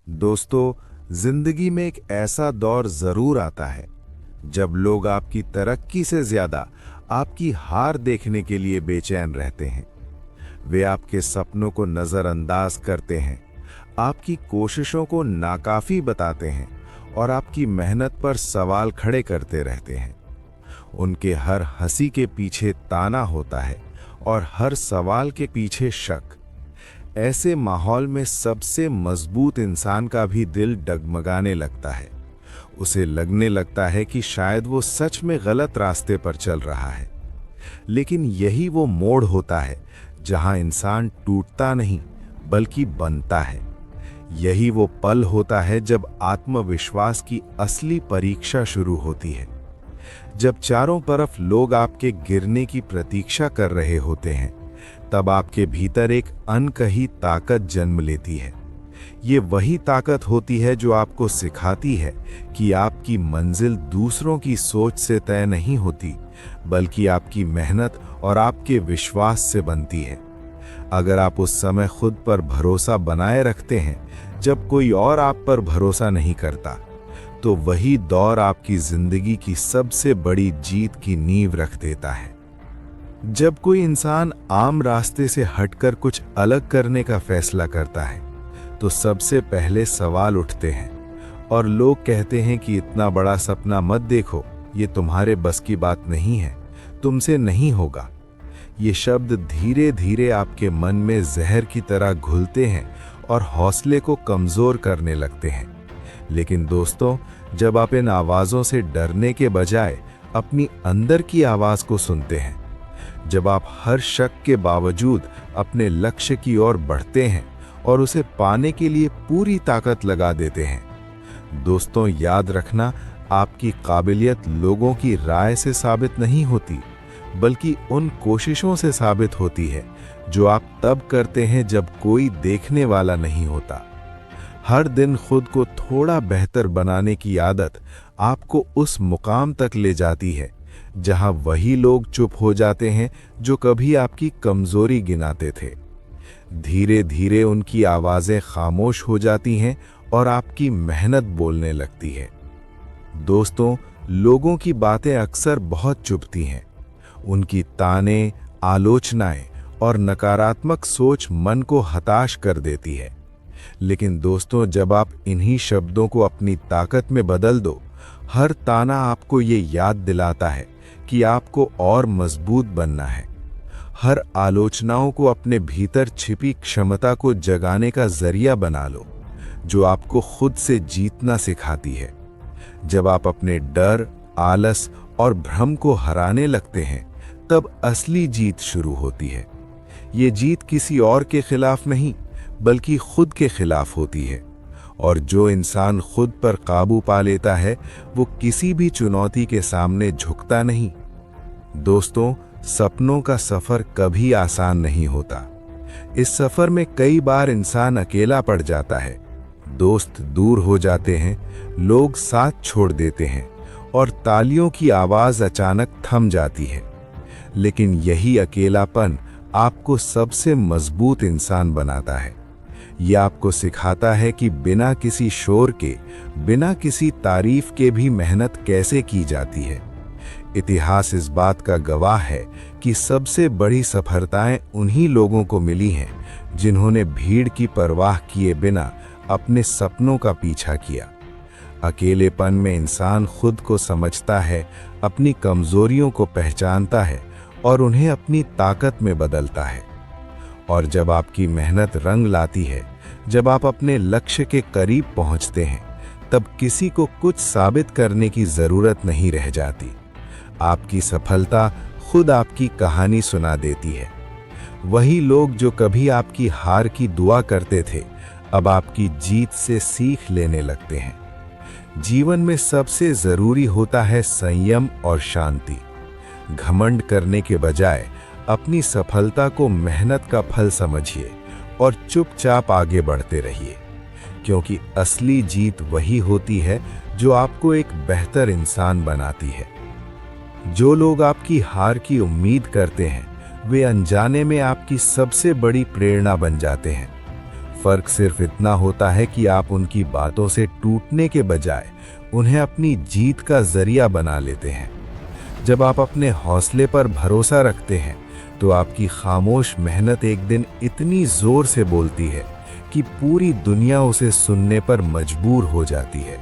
दोस्तों, जिंदगी में एक ऐसा दौर जरूर आता है जब लोग आपकी तरक्की से ज्यादा आपकी हार देखने के लिए बेचैन रहते हैं। वे आपके सपनों को नजरअंदाज करते हैं, आपकी कोशिशों को नाकाफी बताते हैं और आपकी मेहनत पर सवाल खड़े करते रहते हैं। उनके हर हंसी के पीछे ताना होता है और हर सवाल के पीछे शक। ऐसे माहौल में सबसे मजबूत इंसान का भी दिल डगमगाने लगता है। उसे लगने लगता है कि शायद वो सच में गलत रास्ते पर चल रहा है। लेकिन यही वो मोड़ होता है जहां इंसान टूटता नहीं बल्कि बनता है। यही वो पल होता है जब आत्मविश्वास की असली परीक्षा शुरू होती है। जब चारों तरफ लोग आपके गिरने की प्रतीक्षा कर रहे होते हैं, तब आपके भीतर एक अनकही ताकत जन्म लेती है। ये वही ताकत होती है जो आपको सिखाती है कि आपकी मंजिल दूसरों की सोच से तय नहीं होती, बल्कि आपकी मेहनत और आपके विश्वास से बनती है। अगर आप उस समय खुद पर भरोसा बनाए रखते हैं जब कोई और आप पर भरोसा नहीं करता, तो वही दौर आपकी जिंदगी की सबसे बड़ी जीत की नींव रख देता है। जब कोई इंसान आम रास्ते से हटकर कुछ अलग करने का फैसला करता है, तो सबसे पहले सवाल उठते हैं और लोग कहते हैं कि इतना बड़ा सपना मत देखो, ये तुम्हारे बस की बात नहीं है, तुमसे नहीं होगा। ये शब्द धीरे धीरे आपके मन में जहर की तरह घुलते हैं और हौसले को कमजोर करने लगते हैं। लेकिन दोस्तों, जब आप इन आवाज़ों से डरने के बजाय अपनी अंदर की आवाज़ को सुनते हैं, जब आप हर शक के बावजूद अपने लक्ष्य की ओर बढ़ते हैं और उसे पाने के लिए पूरी ताकत लगा देते हैं, दोस्तों याद रखना, आपकी काबिलियत लोगों की राय से साबित नहीं होती, बल्कि उन कोशिशों से साबित होती है जो आप तब करते हैं जब कोई देखने वाला नहीं होता। हर दिन खुद को थोड़ा बेहतर बनाने की आदत आपको उस मुकाम तक ले जाती है जहां वही लोग चुप हो जाते हैं जो कभी आपकी कमजोरी गिनाते थे। धीरे धीरे उनकी आवाजें खामोश हो जाती हैं और आपकी मेहनत बोलने लगती है। दोस्तों, लोगों की बातें अक्सर बहुत चुभती हैं। उनकी ताने, आलोचनाएं और नकारात्मक सोच मन को हताश कर देती है। लेकिन दोस्तों, जब आप इन्हीं शब्दों को अपनी ताकत में बदल दो, हर ताना आपको ये याद दिलाता है कि आपको और मजबूत बनना है। हर आलोचनाओं को अपने भीतर छिपी क्षमता को जगाने का जरिया बना लो, जो आपको खुद से जीतना सिखाती है। जब आप अपने डर, आलस और भ्रम को हराने लगते हैं, तब असली जीत शुरू होती है। ये जीत किसी और के खिलाफ नहीं, बल्कि खुद के खिलाफ होती है। और जो इंसान खुद पर काबू पा लेता है, वो किसी भी चुनौती के सामने झुकता नहीं। दोस्तों, सपनों का सफर कभी आसान नहीं होता। इस सफर में कई बार इंसान अकेला पड़ जाता है, दोस्त दूर हो जाते हैं, लोग साथ छोड़ देते हैं और तालियों की आवाज अचानक थम जाती है। लेकिन यही अकेलापन आपको सबसे मजबूत इंसान बनाता है। यह आपको सिखाता है कि बिना किसी शोर के, बिना किसी तारीफ के भी मेहनत कैसे की जाती है। इतिहास इस बात का गवाह है कि सबसे बड़ी सफलताएं उन्हीं लोगों को मिली हैं जिन्होंने भीड़ की परवाह किए बिना अपने सपनों का पीछा किया। अकेलेपन में इंसान खुद को समझता है, अपनी कमजोरियों को पहचानता है और उन्हें अपनी ताकत में बदलता है। और जब आपकी मेहनत रंग लाती है, जब आप अपने लक्ष्य के करीब पहुंचते हैं, तब किसी को कुछ साबित करने की जरूरत नहीं रह जाती। आपकी सफलता खुद आपकी कहानी सुना देती है। वही लोग जो कभी आपकी हार की दुआ करते थे, अब आपकी जीत से सीख लेने लगते हैं। जीवन में सबसे जरूरी होता है संयम और शांति। घमंड करने के बजाय अपनी सफलता को मेहनत का फल समझिए और चुपचाप आगे बढ़ते रहिए, क्योंकि असली जीत वही होती है जो आपको एक बेहतर इंसान बनाती है। जो लोग आपकी हार की उम्मीद करते हैं, वे अनजाने में आपकी सबसे बड़ी प्रेरणा बन जाते हैं। फर्क सिर्फ इतना होता है कि आप उनकी बातों से टूटने के बजाय उन्हें अपनी जीत का जरिया बना लेते हैं। जब आप अपने हौसले पर भरोसा रखते हैं तो आपकी खामोश मेहनत एक दिन इतनी जोर से बोलती है कि पूरी दुनिया उसे सुनने पर मजबूर हो जाती है।